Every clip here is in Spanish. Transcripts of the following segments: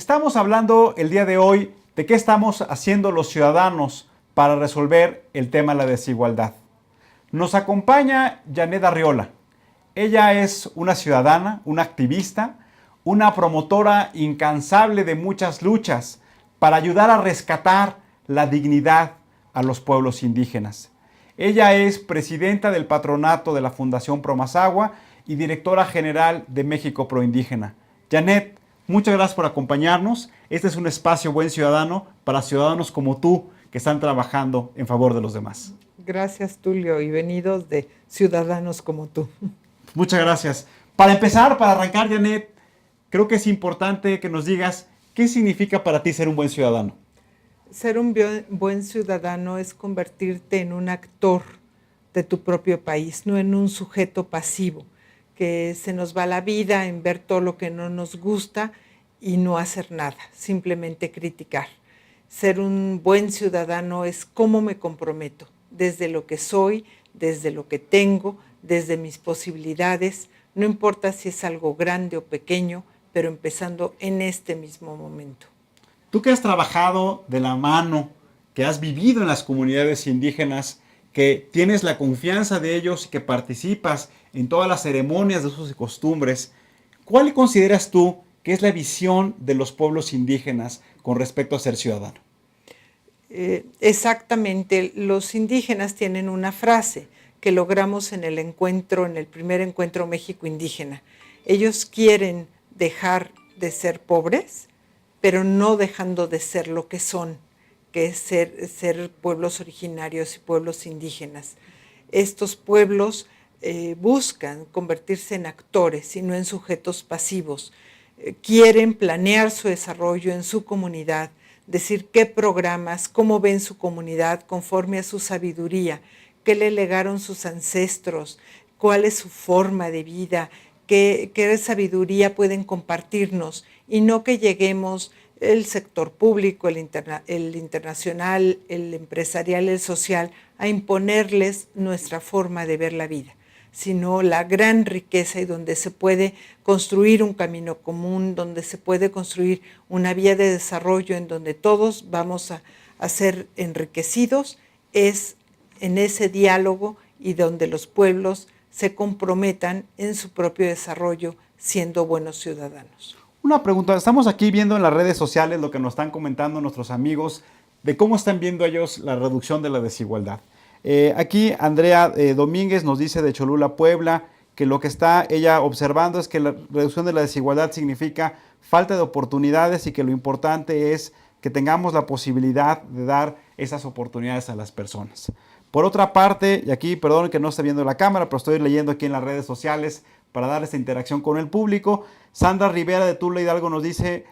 Estamos hablando el día de hoy de qué estamos haciendo los ciudadanos para resolver el tema de la desigualdad. Nos acompaña Janet Arriola. Ella es una ciudadana, una activista, una promotora incansable de muchas luchas para ayudar a rescatar la dignidad a los pueblos indígenas. Ella es presidenta del patronato de la Fundación Promazagua y directora general de México Proindígena. Janet, muchas gracias por acompañarnos. Este es un espacio Buen Ciudadano para ciudadanos como tú que están trabajando en favor de los demás. Gracias, Tulio, y venidos de ciudadanos como tú. Muchas gracias. Para empezar, para arrancar, Janet, creo que es importante que nos digas qué significa para ti ser un buen ciudadano. Ser un buen ciudadano es convertirte en un actor de tu propio país, no en un sujeto pasivo, que se nos va la vida en ver todo lo que no nos gusta y no hacer nada, simplemente criticar. Ser un buen ciudadano es cómo me comprometo, desde lo que soy, desde lo que tengo, desde mis posibilidades, no importa si es algo grande o pequeño, pero empezando en este mismo momento. Tú que has trabajado de la mano, que has vivido en las comunidades indígenas, que tienes la confianza de ellos y que participas en todas las ceremonias de sus costumbres, ¿cuál consideras tú que es la visión de los pueblos indígenas con respecto a ser ciudadano? Exactamente, los indígenas tienen una frase que logramos en el primer encuentro México Indígena. Ellos quieren dejar de ser pobres, pero no dejando de ser lo que son, que es ser pueblos originarios y pueblos indígenas. Estos pueblos buscan convertirse en actores y no en sujetos pasivos. Quieren planear su desarrollo en su comunidad, decir qué programas, cómo ven su comunidad conforme a su sabiduría, qué le legaron sus ancestros, cuál es su forma de vida, qué sabiduría pueden compartirnos, y no que lleguemos el sector público, el internacional, el empresarial, el social, a imponerles nuestra forma de ver la vida, sino la gran riqueza y donde se puede construir un camino común, donde se puede construir una vía de desarrollo en donde todos vamos a ser enriquecidos, es en ese diálogo y donde los pueblos se comprometan en su propio desarrollo siendo buenos ciudadanos. Una pregunta, estamos aquí viendo en las redes sociales lo que nos están comentando nuestros amigos de cómo están viendo ellos la reducción de la desigualdad. Aquí Andrea Domínguez nos dice de Cholula, Puebla, que lo que está ella observando es que la reducción de la desigualdad significa falta de oportunidades y que lo importante es que tengamos la posibilidad de dar esas oportunidades a las personas. Por otra parte, y aquí perdón que no esté viendo la cámara, pero estoy leyendo aquí en las redes sociales para dar esta interacción con el público, Sandra Rivera de Tula Hidalgo nos dice,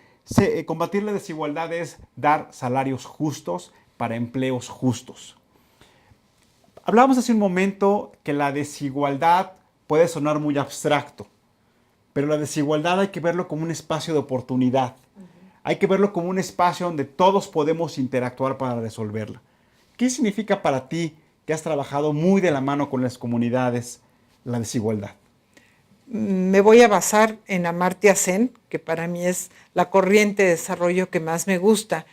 combatir la desigualdad es dar salarios justos para empleos justos. Hablábamos hace un momento que la desigualdad puede sonar muy abstracto, pero la desigualdad hay que verlo como un espacio de oportunidad. Hay que verlo como un espacio donde todos podemos interactuar para resolverla. ¿Qué significa para ti, que has trabajado muy de la mano con las comunidades, la desigualdad? Me voy a basar en Amartya Sen, que para mí es la corriente de desarrollo que más me gusta.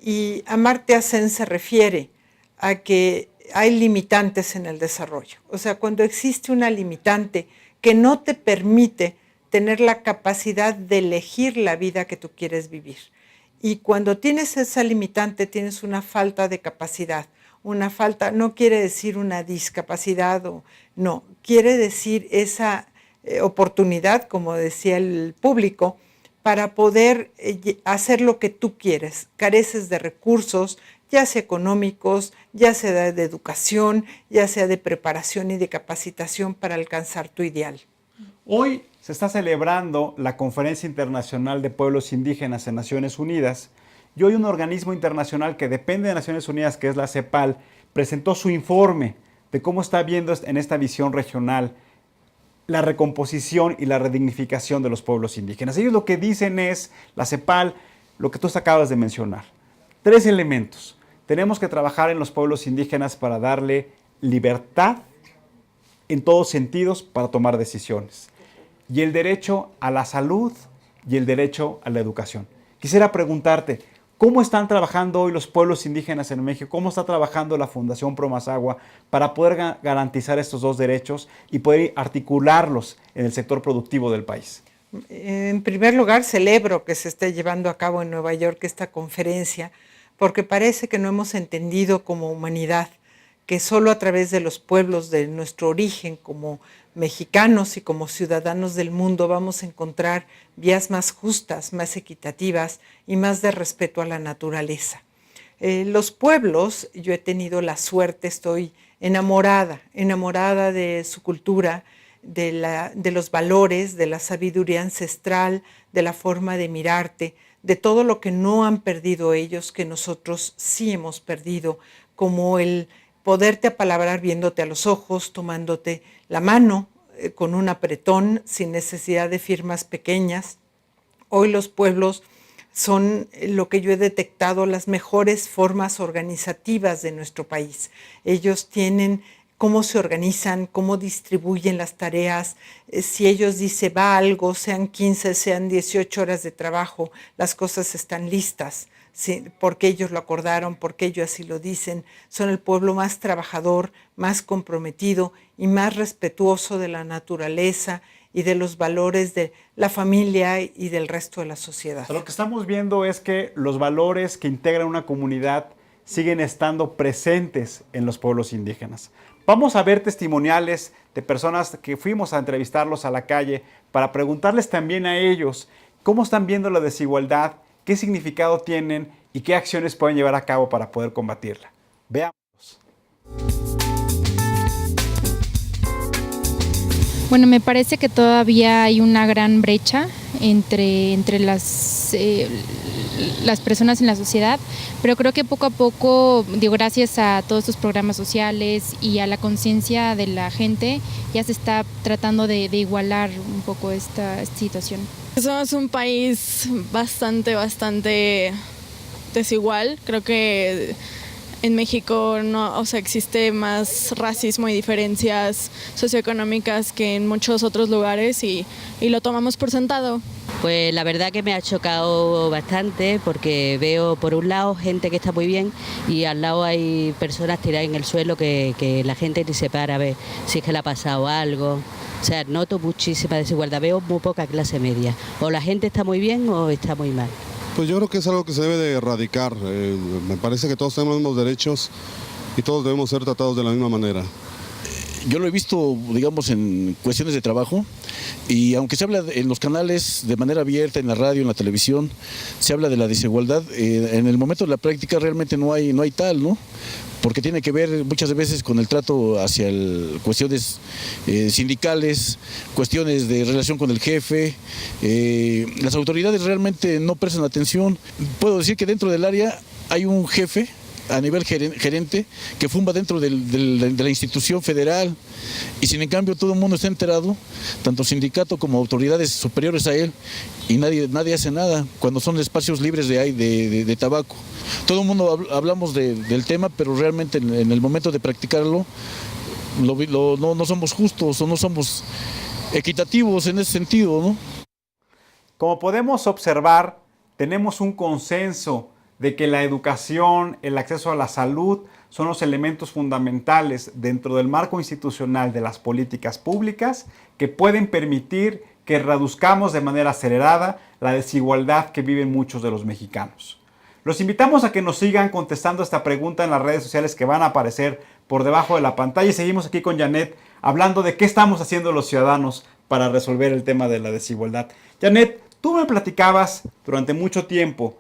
Y Amartya Sen se refiere a que hay limitantes en el desarrollo. O sea, cuando existe una limitante que no te permite tener la capacidad de elegir la vida que tú quieres vivir. Y cuando tienes esa limitante, tienes una falta de capacidad. Una falta no quiere decir una discapacidad, no, quiere decir esa oportunidad, como decía el público, para poder hacer lo que tú quieres. Careces de recursos, ya sea económicos, ya sea de educación, ya sea de preparación y de capacitación para alcanzar tu ideal. Hoy se está celebrando la Conferencia Internacional de Pueblos Indígenas en Naciones Unidas y hoy un organismo internacional que depende de Naciones Unidas, que es la CEPAL, presentó su informe de cómo está viendo en esta visión regional la recomposición y la redignificación de los pueblos indígenas. Ellos lo que dicen es, la CEPAL, lo que tú acabas de mencionar. 3 elementos. Tenemos que trabajar en los pueblos indígenas para darle libertad en todos sentidos para tomar decisiones. Y el derecho a la salud y el derecho a la educación. Quisiera preguntarte, ¿cómo están trabajando hoy los pueblos indígenas en México? ¿Cómo está trabajando la Fundación Promasagua para poder garantizar estos dos derechos y poder articularlos en el sector productivo del país? En primer lugar, celebro que se esté llevando a cabo en Nueva York esta conferencia, porque parece que no hemos entendido como humanidad que solo a través de los pueblos de nuestro origen, como mexicanos y como ciudadanos del mundo, vamos a encontrar vías más justas, más equitativas y más de respeto a la naturaleza. Los pueblos, yo he tenido la suerte, estoy enamorada de su cultura, de los valores, de la sabiduría ancestral, de la forma de mirarte, de todo lo que no han perdido ellos, que nosotros sí hemos perdido, como el poderte apalabrar viéndote a los ojos, tomándote la mano con un apretón, sin necesidad de firmas pequeñas. Hoy los pueblos son lo que yo he detectado, las mejores formas organizativas de nuestro país. Ellos tienen cómo se organizan, cómo distribuyen las tareas. Si ellos dicen va algo, sean 15, sean 18 horas de trabajo, las cosas están listas, ¿sí? Porque ellos lo acordaron, porque ellos así lo dicen. Son el pueblo más trabajador, más comprometido y más respetuoso de la naturaleza y de los valores de la familia y del resto de la sociedad. Lo que estamos viendo es que los valores que integran una comunidad siguen estando presentes en los pueblos indígenas. Vamos a ver testimoniales de personas que fuimos a entrevistarlos a la calle para preguntarles también a ellos cómo están viendo la desigualdad, qué significado tienen y qué acciones pueden llevar a cabo para poder combatirla. Veamos. Bueno, me parece que todavía hay una gran brecha entre las personas en la sociedad, pero creo que poco a poco, gracias a todos estos programas sociales y a la conciencia de la gente, ya se está tratando de igualar un poco esta situación. Somos un país bastante desigual. Creo que en México no, existe más racismo y diferencias socioeconómicas que en muchos otros lugares y lo tomamos por sentado. Pues la verdad que me ha chocado bastante porque veo por un lado gente que está muy bien y al lado hay personas tiradas en el suelo que la gente ni se para a ver si es que le ha pasado algo. O sea, noto muchísima desigualdad, veo muy poca clase media. O la gente está muy bien o está muy mal. Pues yo creo que es algo que se debe de erradicar. Me parece que todos tenemos los mismos derechos y todos debemos ser tratados de la misma manera. Yo lo he visto, digamos, en cuestiones de trabajo y aunque se habla en los canales de manera abierta, en la radio, en la televisión, se habla de la desigualdad, en el momento de la práctica realmente no hay tal, ¿no? Porque tiene que ver muchas veces con el trato hacia cuestiones sindicales, cuestiones de relación con el jefe. Las autoridades realmente no prestan atención. Puedo decir que dentro del área hay un jefe a nivel gerente que fumba dentro de la institución federal y sin en cambio todo el mundo está enterado, tanto sindicato como autoridades superiores a él, y nadie hace nada cuando son espacios libres de tabaco. Todo el mundo hablamos del tema, pero realmente en el momento de practicarlo no somos justos o no somos equitativos en ese sentido, ¿no? Como podemos observar, tenemos un consenso de que la educación, el acceso a la salud son los elementos fundamentales dentro del marco institucional de las políticas públicas que pueden permitir que reduzcamos de manera acelerada la desigualdad que viven muchos de los mexicanos. Los invitamos a que nos sigan contestando esta pregunta en las redes sociales que van a aparecer por debajo de la pantalla y seguimos aquí con Janet hablando de qué estamos haciendo los ciudadanos para resolver el tema de la desigualdad. Janet, tú me platicabas durante mucho tiempo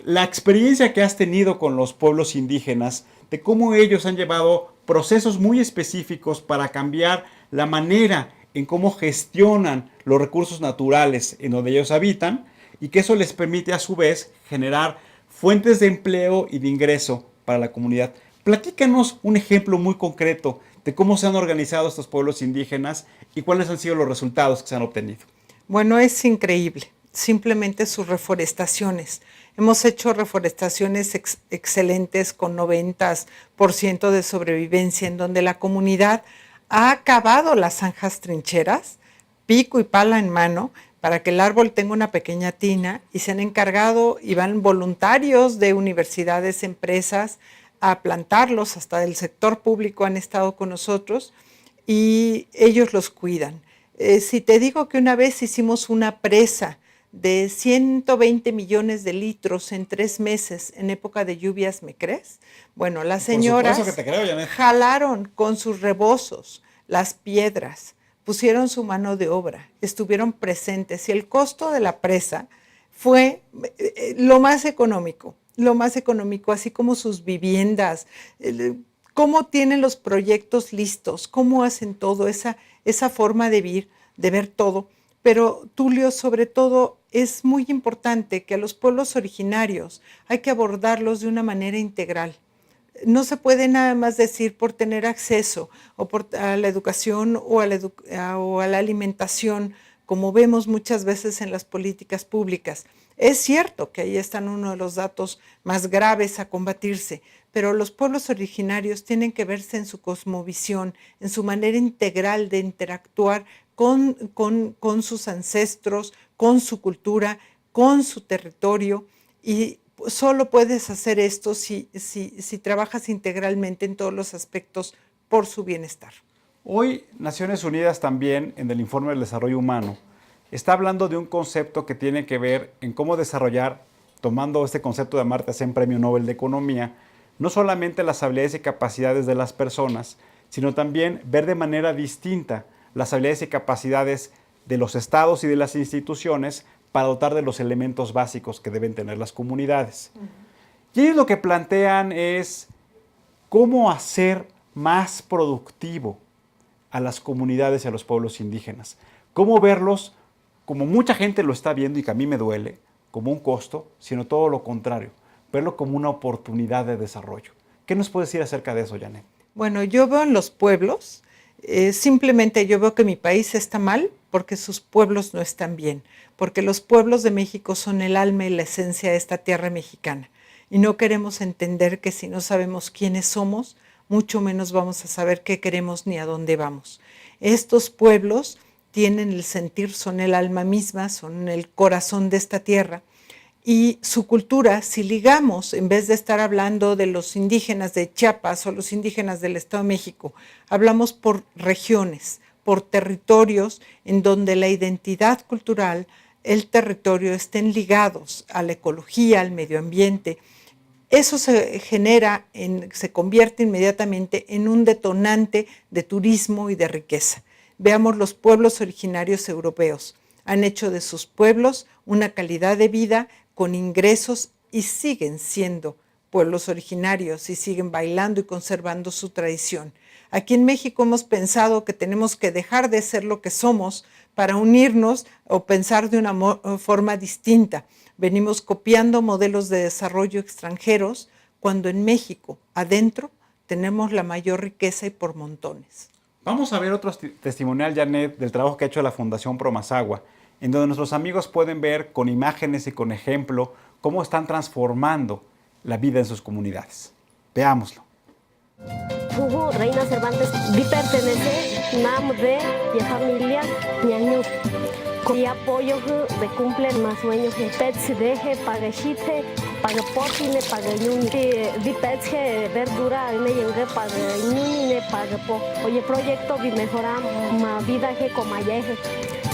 la experiencia que has tenido con los pueblos indígenas, de cómo ellos han llevado procesos muy específicos para cambiar la manera en cómo gestionan los recursos naturales en donde ellos habitan y que eso les permite a su vez generar fuentes de empleo y de ingreso para la comunidad. Platícanos un ejemplo muy concreto de cómo se han organizado estos pueblos indígenas y cuáles han sido los resultados que se han obtenido. Bueno, es increíble. Simplemente sus reforestaciones. Hemos hecho reforestaciones excelentes con 90% de sobrevivencia, en donde la comunidad ha acabado las zanjas trincheras, pico y pala en mano, para que el árbol tenga una pequeña tina, y se han encargado y van voluntarios de universidades, empresas a plantarlos, hasta del sector público han estado con nosotros y ellos los cuidan. Si te digo que una vez hicimos una presa de 120 millones de litros en 3 meses en época de lluvias, ¿me crees? Bueno, las señoras Por supuesto que te creo, Janet. jalaron con sus rebozos las piedras, pusieron su mano de obra, estuvieron presentes, y el costo de la presa fue lo más económico, así como sus viviendas, cómo tienen los proyectos listos, cómo hacen todo, esa forma de ver todo. Pero, Tulio, sobre todo, es muy importante que a los pueblos originarios hay que abordarlos de una manera integral. No se puede nada más decir por tener acceso a la educación o a la alimentación, como vemos muchas veces en las políticas públicas. Es cierto que ahí están uno de los datos más graves a combatirse, pero los pueblos originarios tienen que verse en su cosmovisión, en su manera integral de interactuar con sus ancestros, con su cultura, con su territorio, y solo puedes hacer esto si trabajas integralmente en todos los aspectos por su bienestar. Hoy Naciones Unidas también, en el Informe del Desarrollo Humano, está hablando de un concepto que tiene que ver en cómo desarrollar, tomando este concepto de Amartya Sen, Premio Nobel de Economía, no solamente las habilidades y capacidades de las personas, sino también ver de manera distinta las habilidades y capacidades de los estados y de las instituciones para dotar de los elementos básicos que deben tener las comunidades. Y ellos lo que plantean es cómo hacer más productivo a las comunidades y a los pueblos indígenas. Cómo verlos, como mucha gente lo está viendo y que a mí me duele, como un costo, sino todo lo contrario, verlo como una oportunidad de desarrollo. ¿Qué nos puedes decir acerca de eso, Janet? Bueno, yo veo en los pueblos, simplemente yo veo que mi país está mal porque sus pueblos no están bien, porque los pueblos de México son el alma y la esencia de esta tierra mexicana. Y no queremos entender que si no sabemos quiénes somos, mucho menos vamos a saber qué queremos ni a dónde vamos. Estos pueblos tienen el sentir, son el alma misma, son el corazón de esta tierra. Y su cultura, si ligamos, en vez de estar hablando de los indígenas de Chiapas o los indígenas del Estado de México, hablamos por regiones, por territorios en donde la identidad cultural, el territorio estén ligados a la ecología, al medio ambiente. Eso se convierte inmediatamente en un detonante de turismo y de riqueza. Veamos los pueblos originarios europeos. Han hecho de sus pueblos una calidad de vida con ingresos y siguen siendo pueblos originarios y siguen bailando y conservando su tradición. Aquí en México hemos pensado que tenemos que dejar de ser lo que somos para unirnos o pensar de una forma distinta. Venimos copiando modelos de desarrollo extranjeros cuando en México, adentro, tenemos la mayor riqueza y por montones. Vamos a ver otro testimonial, Janet, del trabajo que ha hecho la Fundación Promasagua, en donde nuestros amigos pueden ver con imágenes y con ejemplo cómo están transformando la vida en sus comunidades. Veámoslo. Reina Cervantes, vi pertenece, nam de y familia, ñañu. Y apoyo de cumplen más sueños, pets deje, pagachite, pagapotine, pagayun, di pets verdura, ne yengue, pagayunine, pagapo. Oye, proyecto vi mejora ma vida que comayeje.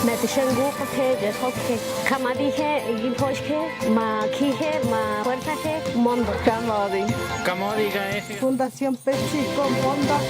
Me tishengu que de hoque, camadije, gilhoche, ma kije, ma fuerza que mondo. Camodi. Camodi, Fundación Pepsi con Fonda.